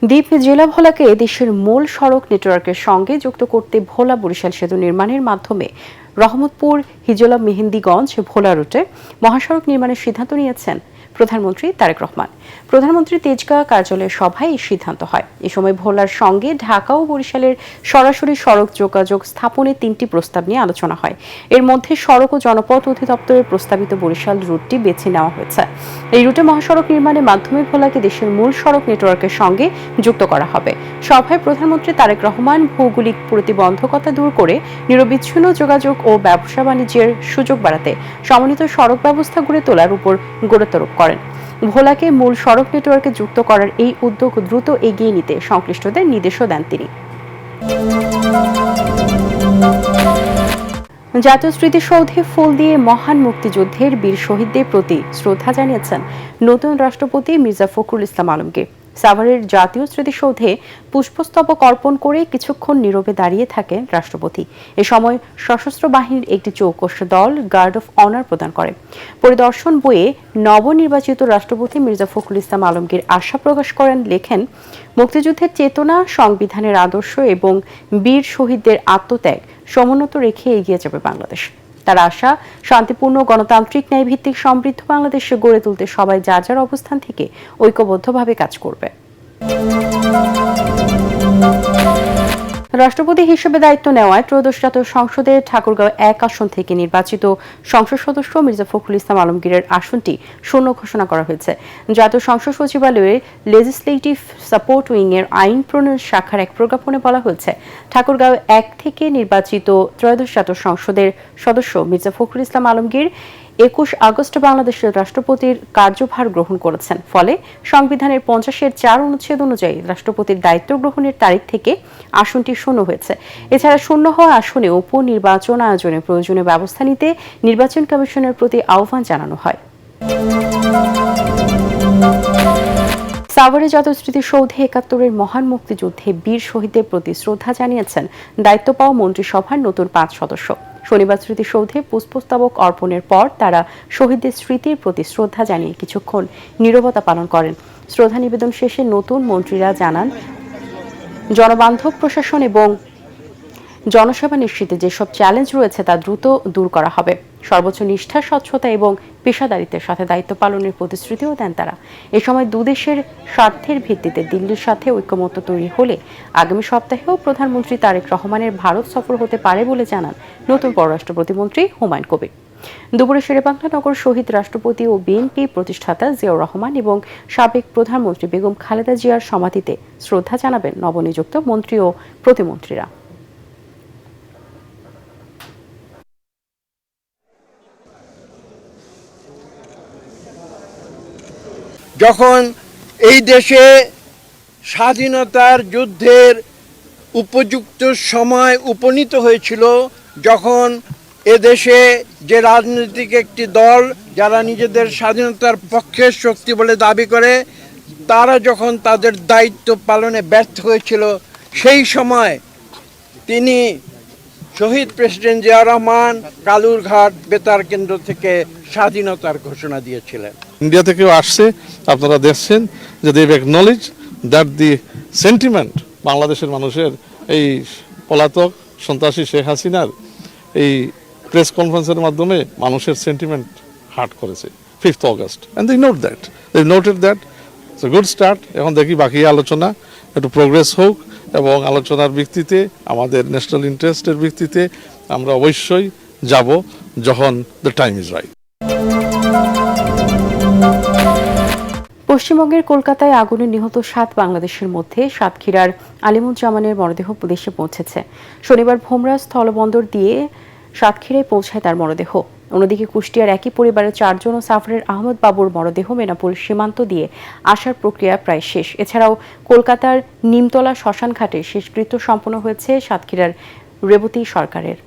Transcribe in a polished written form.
দ্বীপ জেলা ভোলাকে দেশের মূল সড়ক নেটওয়ার্কের সঙ্গে যুক্ত করতে ভোলা বরিশাল সেতু নির্মাণের মাধ্যমে রহমতপুর হিজলা মেহেন্দিগঞ্জ ভোলা রুটে মহাসড়ক নির্মাণের সিদ্ধান্ত নিয়েছেন প্রধানমন্ত্রী তারেক রহমান। প্রধানমন্ত্রী তেজগাঁ কার্যালয়ের সভায় এই সিদ্ধান্ত হয়। এ সময় ভোলার সঙ্গে ঢাকা ও বরিশালের সরাসরি সড়ক যোগাযোগ স্থাপনের 3টি প্রস্তাব নিয়ে আলোচনা হয়। এর মধ্যে সড়ক ও জনপথ অধিদপ্তরের প্রস্তাবিত বরিশাল রুটটি বেছে নেওয়া হয়েছে। এই রুটে মহাসড়ক নির্মাণের মাধ্যমে ভোলাকে দেশের মূল সড়ক নেটওয়ার্কের সঙ্গে যুক্ত করা হবে। সভায় প্রধানমন্ত্রী তারেক রহমান ভৌগোলিক প্রতিবন্ধকতা দূর করে নিরবিচ্ছিন্ন যোগাযোগ ও ব্যবসা বাণিজ্যের সুযোগ বাড়াতে সমন্বিত সড়ক ব্যবস্থা গড়ে তোলার উপর গুরুত্বারোপ করেন। ভোলাকে মূল সড়ক নেটওয়ার্কে যুক্ত করার এই উদ্যোগ দ্রুত এগিয়ে নিতে সংশ্লিষ্টদের নির্দেশও দেন তিনি। জাতীয় স্মৃতিসৌধে ফুল দিয়ে মহান মুক্তিযুদ্ধের বীর শহীদদের প্রতি শ্রদ্ধা জানিয়েছেন নতুন রাষ্ট্রপতি মির্জা ফখরুল ইসলাম আলমগীর। সাভারের জাতীয় স্মৃতিসৌধে পুষ্পস্তবক অর্পণ করে কিছুক্ষণ নীরবে দাঁড়িয়ে থাকেন রাষ্ট্রপতি। এ সময় সশস্ত্র বাহিনীর একটি চৌকস দল গার্ড অফ অনার প্রদান করে। পরিদর্শন বইয়ে নবনির্বাচিত রাষ্ট্রপতি মির্জা ফখরুল ইসলাম আলমগীর আশা প্রকাশ করেন, লেখেন, মুক্তিযুদ্ধের চেতনা, সংবিধানের আদর্শ এবং বীর শহীদদের আত্মত্যাগ সমুন্নত রেখে এগিয়ে যাবে বাংলাদেশ। তার আশা, শান্তিপূর্ণ, গণতান্ত্রিক, ন্যায়ভিত্তিক, সমৃদ্ধ বাংলাদেশে গড়ে তুলতে সবাই যার যার অবস্থান থেকে ঐক্যবদ্ধভাবে কাজ করবে। রাষ্ট্রপতি হিসেবে দায়িত্ব নেওয়ায় ত্রয়োদশ জাতীয় সংসদের ঠাকুরগাঁও 1 আসন থেকে নির্বাচিত সংসদ সদস্য মির্জা ফখরুল ইসলাম আলমগীরের আসনটি শূন্য ঘোষণা করা হয়েছে। জাতীয় সংসদ সচিবালয়ের লেজিসলেটিভ সাপোর্ট উইং এর আইন প্রণয়ন শাখার এক প্রজ্ঞাপনে বলা হয়েছে, ঠাকুরগাঁও 1 থেকে নির্বাচিত ত্রয়োদশ জাতীয় সংসদের সদস্য মির্জা ফখরুল ইসলাম আলমগীর 21 আগস্ট বাংলাদেশের রাষ্ট্রপতির কার্যভার গ্রহণ করেছেন। ফলে সংবিধানের 50-4 অনুচ্ছেদ অনুযায়ী রাষ্ট্রপতির দায়িত্ব গ্রহণের তারিখ থেকে আসনটি শূন্য হয়েছে। এছাড়া শূন্য হওয়া আসনে উপনির্বাচন আয়োজনে প্রয়োজনীয় ব্যবস্থা নিতে নির্বাচন কমিশনের প্রতি আহ্বান জানানো হয়। সাভারে জাতীয় স্মৃতিসৌধে 71-এর মহান মুক্তিযুদ্ধে বীর শহীদদের প্রতি শ্রদ্ধা জানিয়েছেন দায়িত্ব পাওয়া মন্ত্রিসভার নতুন 5 সদস্য। শনিবার স্মৃতিসৌধে পুষ্পস্তবক অর্পণের পর তারা শহীদদের স্মৃতির প্রতি শ্রদ্ধা জানিয়ে কিছুক্ষণ নীরবতা পালন করেন। শ্রদ্ধা নিবেদন শেষে নতুন মন্ত্রীরা জানান, জনবান্ধব প্রশাসন এবং জনসেবা নিশ্চিতে যেসব চ্যালেঞ্জ রয়েছে তা দ্রুত দূর করা হবে। সর্বোচ্চ নিষ্ঠা, স্বচ্ছতা এবং পেশাদারিত্বের সাথে দায়িত্ব পালনের প্রতিশ্রুতিও দেন তারা। এ সময় দুদেশের স্বার্থের ভিত্তিতে দিল্লির সাথে ঐক্যমত্য তৈরি হলে আগামী সপ্তাহেও প্রধানমন্ত্রী তারেক রহমানের ভারত সফর হতে পারে বলে জানান নতুন পররাষ্ট্র প্রতিমন্ত্রী হুমায়ুন কবির। দুপুরে শেরেবাংলা নগর শহীদ রাষ্ট্রপতি ও বিএনপি প্রতিষ্ঠাতা জিয়াউর রহমান এবং সাবেক প্রধানমন্ত্রী বেগম খালেদা জিয়ার সমাধিতে শ্রদ্ধা জানাবেন নবনিযুক্ত মন্ত্রী ও প্রতিমন্ত্রীরা। যখন এই দেশে স্বাধীনতার যুদ্ধের উপযুক্ত সময় উপনীত হয়েছিল, যখন এদেশে যে রাজনৈতিক একটি দল যারা নিজেদের স্বাধীনতার পক্ষের শক্তি বলে দাবি করে, তারা যখন তাদের দায়িত্ব পালনে ব্যর্থ হয়েছিল, সেই সময় তিনি শহীদ প্রেসিডেন্ট জিয়াউর রহমান কালুরঘাট বেতার কেন্দ্র থেকে স্বাধীনতার ঘোষণা দিয়েছিলেন। ইন্ডিয়া থেকেও আসছে, আপনারা দেখছেন যে দে অ্যাকনলেজ দ্যাট দি সেন্টিমেন্ট বাংলাদেশের মানুষের এই পলাতক সন্ত্রাসী শেখ হাসিনার এই প্রেস কনফারেন্সের মাধ্যমে মানুষের সেন্টিমেন্ট হার্ট করেছে 5th August, and they noted that it's a good start. এখন দেখি বাকি আলোচনা একটু প্রোগ্রেস হোক এবং আলোচনার ভিত্তিতে আমাদের ন্যাশনাল ইন্টারেস্টের ভিত্তিতে আমরা অবশ্যই যাব যখন দ্য টাইম ইজ রাইট। পশ্চিমবঙ্গের কলকাতায় আগুনে নিহত 7 বাংলাদেশের মধ্যে সাতক্ষীরার আলিমুজ্জামানের মরদেহ দেশে পৌঁছেছে। শনিবার ভোমরা স্থলবন্দর দিয়ে সাতক্ষীরায় পৌঁছায় তার মরদেহ। অন্যদিকে কুষ্টিয়ার একই পরিবারের 4 জন ও সাফরের আহমদ বাবুর মরদেহ বেনাপোল সীমান্ত দিয়ে আসার প্রক্রিয়া প্রায় শেষ। এছাড়াও কলকাতার নিমতলা শ্মশান ঘাটে শেষকৃত্য সম্পন্ন হয়েছে সাতক্ষীরার রেবতী সরকারের।